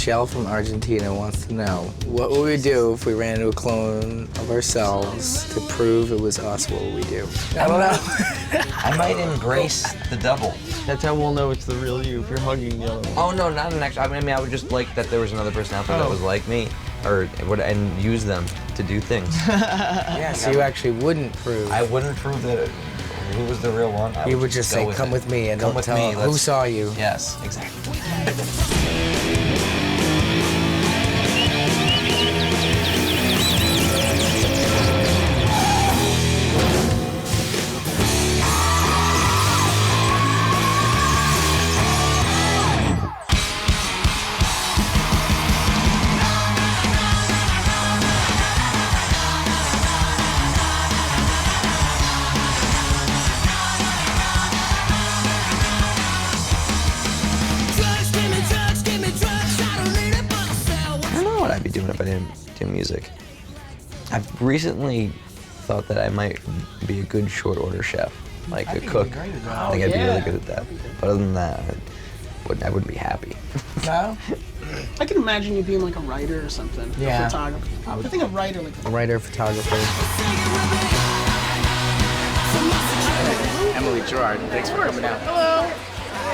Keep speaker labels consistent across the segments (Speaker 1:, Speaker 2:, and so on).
Speaker 1: Michelle from Argentina wants to know, what would we do if we ran into a clone of ourselves to prove it was us? What would we do? I don't know.
Speaker 2: I might embrace the double.
Speaker 3: That's how we'll know it's the real you, if you're hugging the other one.
Speaker 2: Oh, no, not an extra. I mean, I would just like that there was another person out there that was like me, and use them to do things.
Speaker 1: Yeah, so you actually wouldn't prove.
Speaker 2: I wouldn't prove that who was the real one.
Speaker 1: You would just say, come with me, and don't tell them who saw you.
Speaker 2: Yes, exactly. I'd be doing if I didn't do music. I've recently thought that I might be a good short order chef, like a cook. I think I'd be really good at that. But other than that, I wouldn't be happy.
Speaker 1: No?
Speaker 4: I can imagine you being like a writer or something.
Speaker 1: Yeah.
Speaker 4: A photographer. I think a writer like
Speaker 1: A writer, photographer.
Speaker 5: Emily Gerard, thanks for coming out.
Speaker 4: Hello.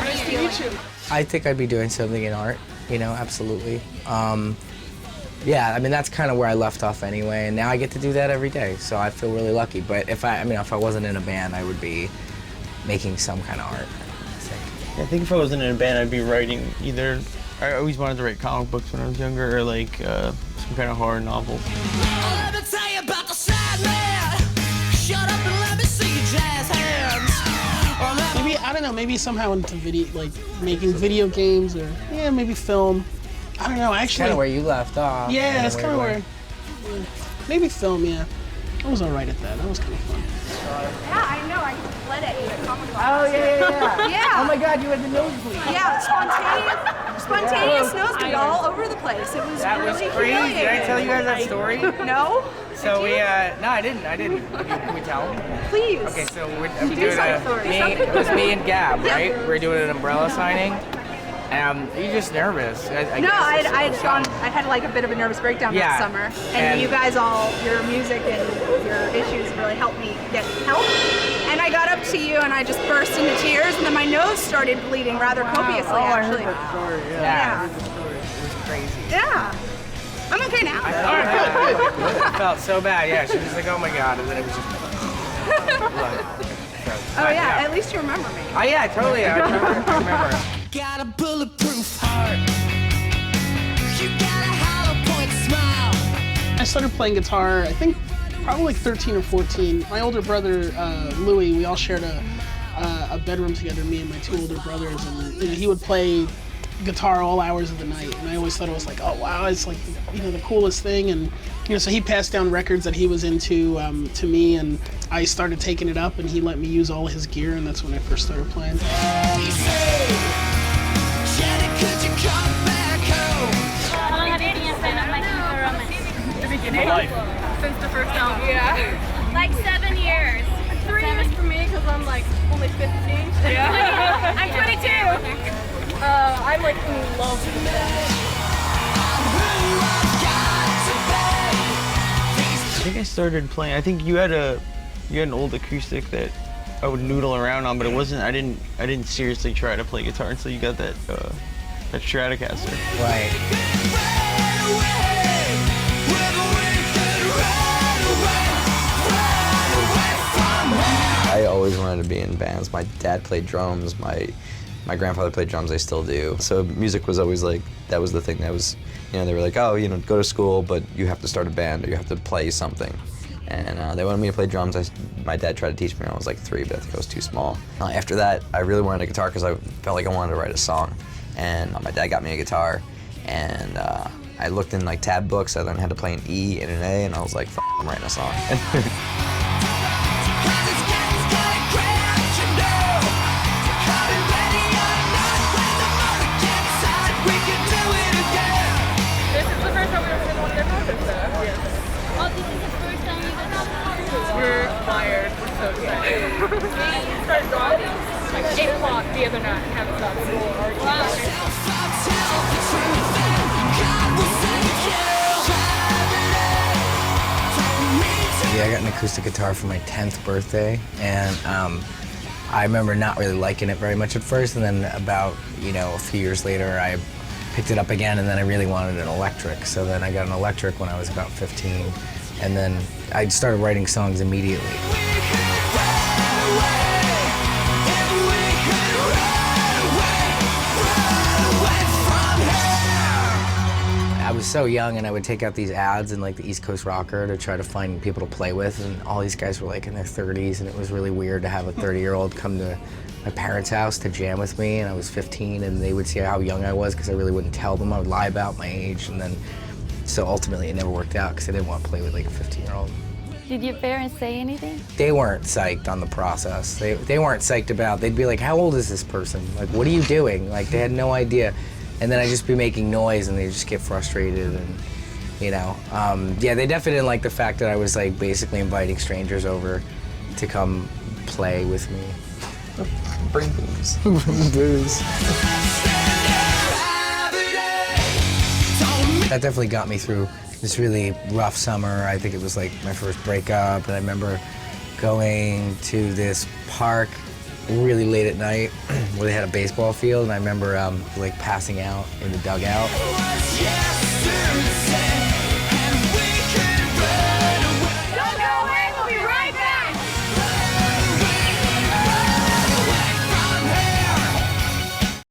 Speaker 4: Nice to meet you.
Speaker 1: I think I'd be doing something in art, you know, absolutely. Yeah, I mean, that's kind of where I left off anyway, and now I get to do that every day, so I feel really lucky. But if I wasn't in a band, I would be making some kind of art, I think.
Speaker 3: I think if I wasn't in a band, I'd be writing either, I always wanted to write comic books when I was younger, or like some kind of horror novel.
Speaker 6: Let me tell you about the sad man. Shut up and let me see your jazz hands.
Speaker 4: Maybe, I don't know, maybe somehow into video, like making video games or, yeah, maybe film. I don't know, actually.
Speaker 1: Kind of where you left off.
Speaker 4: Yeah, that's kind of where. Yeah. Maybe film, yeah. I was alright at that. That was kind of fun.
Speaker 7: Yeah, I know. I fled at you at Comic-Con.
Speaker 4: Oh, yeah.
Speaker 7: Yeah.
Speaker 4: Oh my God, you had the nosebleed.
Speaker 7: Yeah, spontaneous nosebleed all over the place. It was
Speaker 5: That was
Speaker 7: really
Speaker 5: crazy. Did I
Speaker 7: humiliating.
Speaker 5: tell you guys that story?
Speaker 7: No?
Speaker 5: So
Speaker 7: Did you?
Speaker 5: no, I didn't. Can we tell?
Speaker 7: Please.
Speaker 5: Okay, so we're
Speaker 7: Do
Speaker 5: doing
Speaker 7: some story.
Speaker 5: it was me and Gab,
Speaker 7: Yeah.
Speaker 5: right? We're doing an umbrella signing. You're just nervous. I
Speaker 7: No,
Speaker 5: guess
Speaker 7: I had like a bit of a nervous breakdown
Speaker 5: Yeah.
Speaker 7: that summer. And you guys your music and your issues really helped me get help. And I got up to you and I just burst into tears and then my nose started bleeding rather copiously, actually.
Speaker 5: Yeah.
Speaker 7: Yeah.
Speaker 5: It was crazy.
Speaker 7: Yeah. I'm okay now.
Speaker 5: I felt so bad. Yeah, she was like, oh my God, and then it was just blood.
Speaker 7: Oh yeah, at least you remember me.
Speaker 5: Oh yeah, totally. I remember.
Speaker 6: Got a bulletproof heart. You got a hollow point smile.
Speaker 4: I started playing guitar, I think, probably like 13 or 14. My older brother, Louis, we all shared a bedroom together, me and my two older brothers, and you know, he would play guitar all hours of the night, and I always thought it was like, oh wow, it's like, you know, the coolest thing. And you know, so he passed down records that he was into to me, and I started taking it up, and he let me use all his gear, and that's when I first started playing.
Speaker 8: Since the first album. Yeah. Like 7 years. 3 years for me because I'm like only 15. Yeah. I'm 22. I'm like in love with it.
Speaker 3: I think I started playing, I think you had an old acoustic that I would noodle around on, but it wasn't, I didn't seriously try to play guitar until you got that Stratocaster.
Speaker 1: Right.
Speaker 2: I always wanted to be in bands. My dad played drums, my grandfather played drums, I still do. So music was always like, that was the thing that was, you know, they were like, oh, you know, go to school, but you have to start a band or you have to play something. And they wanted me to play drums. My dad tried to teach me when I was like 3, but I think I was too small. After that, I really wanted a guitar because I felt like I wanted to write a song. And my dad got me a guitar, and I looked in like tab books. I learned how to play an E and an A, and I was like, F I'm writing a song.
Speaker 8: We're fired. We're so excited. We started drawing like 8 o'clock the other night and haven't stopped. Wow.
Speaker 1: crazy. I got an acoustic guitar for my 10th birthday, and I remember not really liking it very much at first, and then about, a few years later, I picked it up again, and then I really wanted an electric. So then I got an electric when I was about 15, and then I started writing songs immediately. I was so young, and I would take out these ads in like the East Coast Rocker to try to find people to play with, and all these guys were like in their 30s, and it was really weird to have a 30-year-old come to my parents' house to jam with me, and I was 15, and they would see how young I was because I really wouldn't tell them. I would lie about my age, and then so ultimately it never worked out because I didn't want to play with like a 15-year-old.
Speaker 9: Did your parents say anything?
Speaker 1: They weren't psyched on the process. They weren't psyched about. They'd be like, "How old is this person? Like, what are you doing?" Like, they had no idea. And then I'd just be making noise, and they just get frustrated, and yeah, they definitely didn't like the fact that I was like basically inviting strangers over to come play with me.
Speaker 2: Bring booze.
Speaker 1: Bring booze. That definitely got me through this really rough summer. I think it was like my first breakup, and I remember going to this park really late at night where they had a baseball field, and I remember like passing out in the dugout.